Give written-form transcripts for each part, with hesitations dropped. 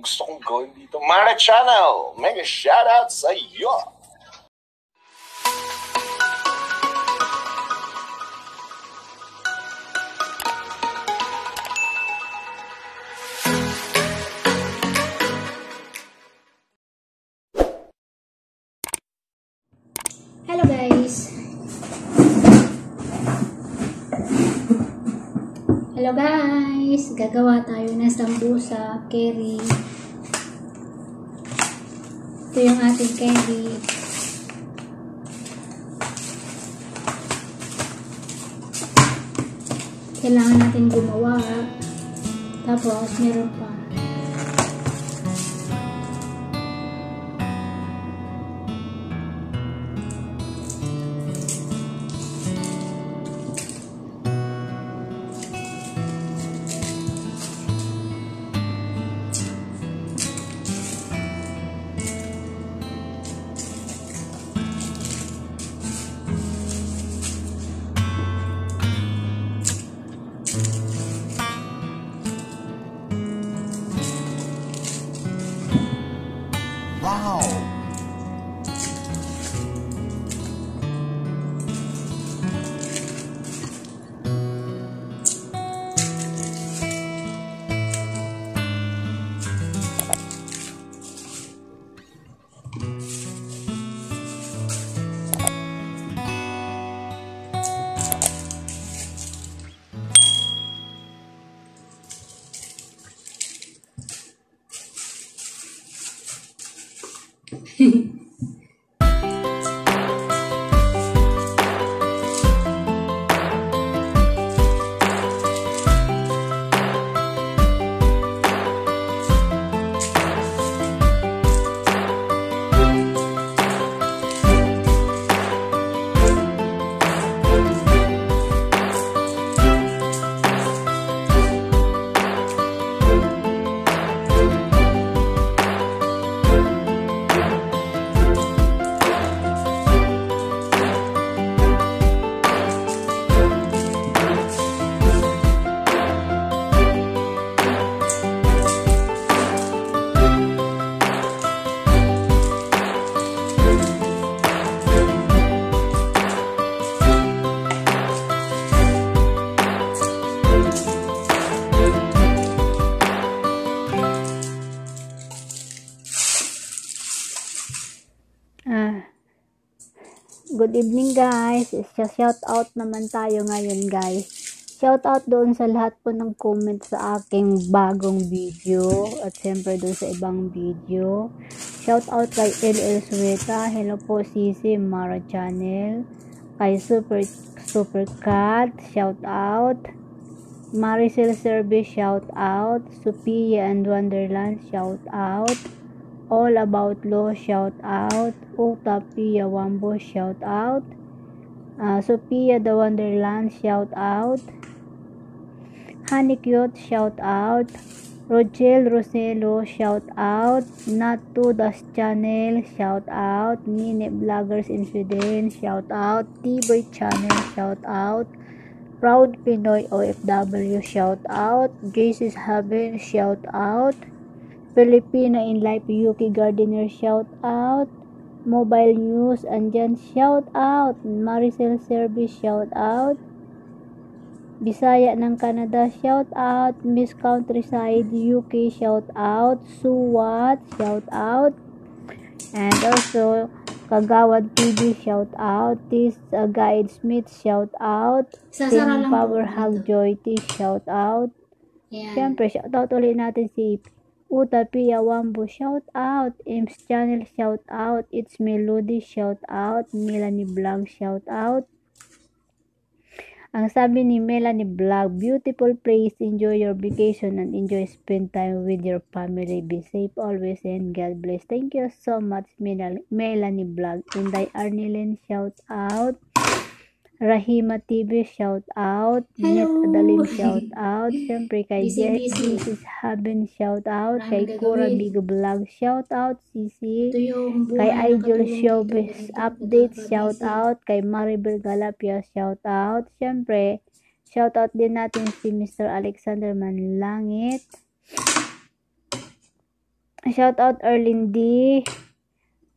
gusto kong gawin dito. Mara Channel, mega shoutout sa iyo! Hello guys! Hello guys! Gagawa tayo ng sambusa, curry. Ito yung ating curry. Kailangan natin gumawa. Tapos meron pa. Wow! Good evening guys. Shout out naman tayo ngayon guys. Shout out doon sa lahat po ng comment sa aking bagong video at siyempre doon sa ibang video. Shout out kay LL Sueta. Hello po Sisi Mara Channel. Kay Super Cat. Shout out. Maricel Service. Shout out. Sophia and Wonderland. Shout out. All About Law, shout out. Utapia Wambo, shout out. Sophia the Wonderland, shout out. Honey Cute, shout out. Rochelle Roselo, shout out. Natu Das Channel, shout out. Mini Vloggers in Sweden, shout out. T-Boy Channel, shout out. Proud Pinoy OFW, shout out. Jesus Heaven, shout out. Filipina in Life Yuki Gardener, shout out. Mobile News andyan, shout out. Maricel Service, shout out. Bisaya ng Canada, shout out. Miss Countryside UK, shout out. Suwat, shout out. And also Kagawad TV, shout out. This Guide Smith, shout out. Team Power Hug Joy T, shout out. Siyempre shout out ulit natin si Utapia Wambo, shout out. Ems Channel, shout out. It's Melody, shout out. Melanie Vlog, shout out. Ang sabi ni Melanie Vlog, beautiful place, enjoy your vacation and enjoy spend time with your family. Be safe always and God bless. Thank you so much Melanie Vlog. Inday Arnilin, shout out. Rahima TV, shout out. Net Adalim, shout out. Siyempre kay Jesus Haben, shout out. Kay Kura Big Vlog, shout out. Sisi. Kay Idol Showbiz Update, shout out. Kay Maribel Galapia, shout out. Siyempre, shout out din natin si Mr. Alexander Manlangit. Shout out Erlyn D.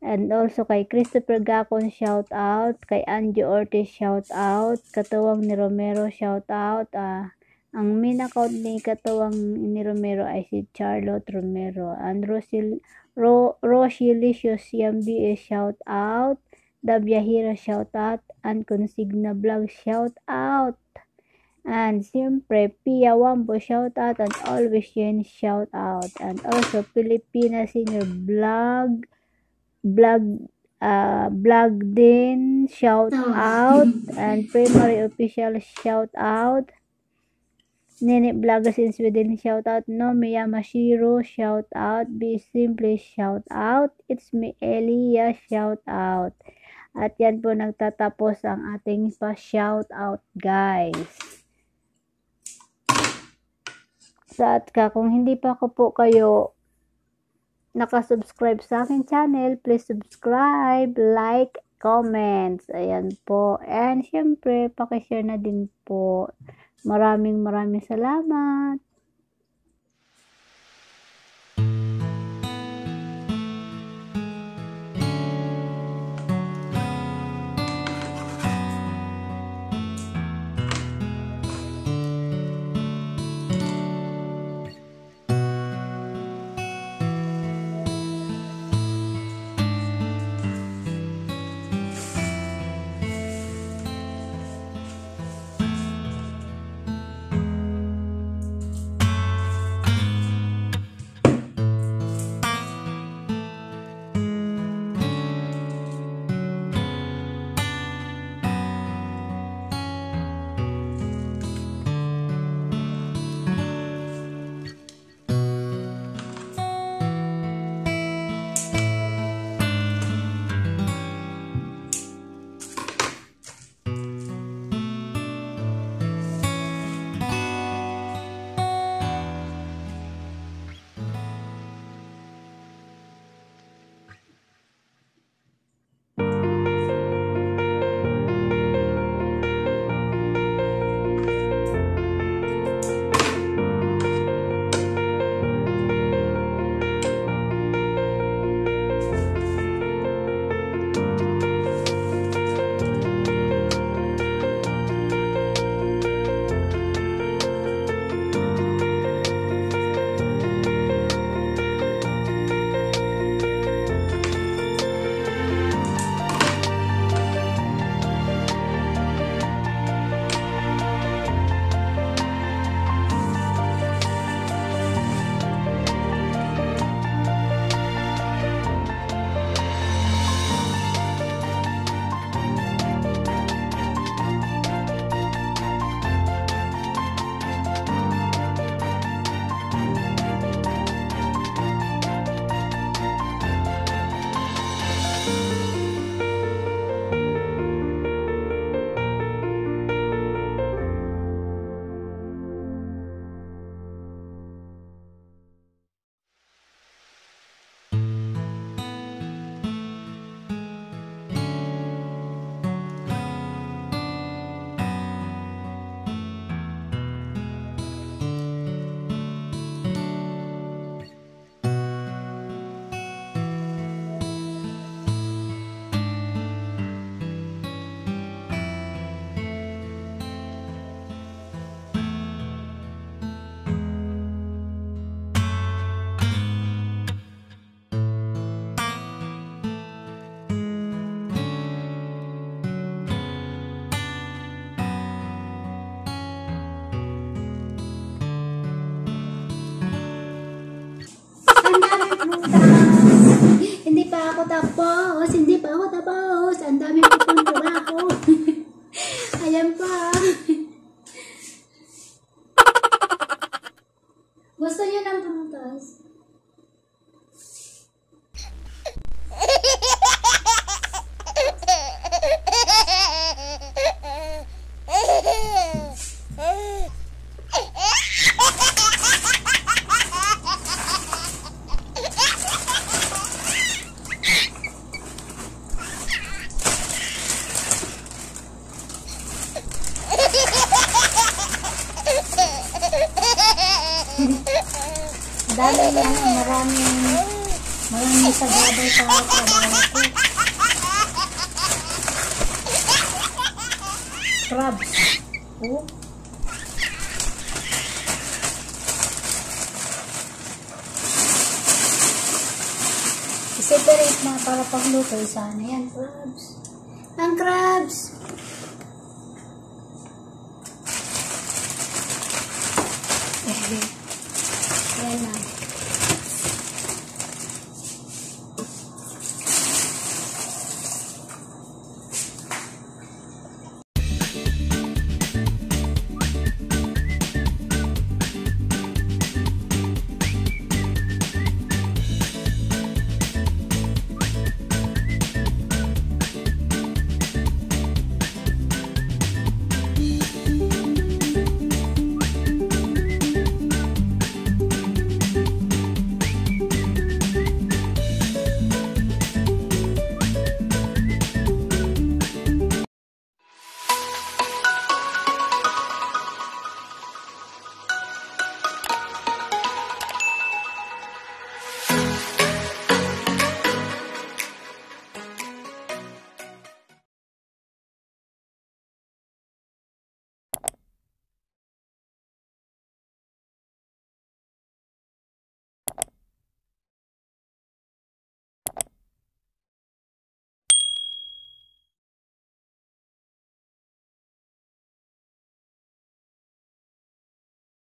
And also kay Christopher Gacon, shout out. Kay Anjo Ortiz, shout out. Katuwang ni Romero, shout out. Ang main account ni Katuwang ni Romero ay si Charlotte Romero. And Rosilicious Yambi, shout out. Dabyahira, shout out. And Consigna Vlog, shout out. And siyempre, Pia Wambo, shout out. And Always Yen, shout out. And also, Filipina Senior Vlog din, shout out. And Primary Official, shout out. Nene Vloggers in Sweden, shout out. Nomi Yamashiro, shout out. Be Simply, shout out. It's me, Elia, shout out. At yan po nagtatapos ang ating pa-shout out, guys. At kung hindi pa ako po kayo nakasubscribe sa aking channel, please subscribe, like, comments. Ayan po. And syempre, pakishare na din po. Maraming salamat. Hindi pa ako tapos. Ang daming pupunta ako. Ayan pa. Gusto niyo ng prutas? Maraming Maraming sagabal sa trabaho ko. Crabs. Oh. I-separate na para pangluto. Sana yan, crabs. Ang crabs!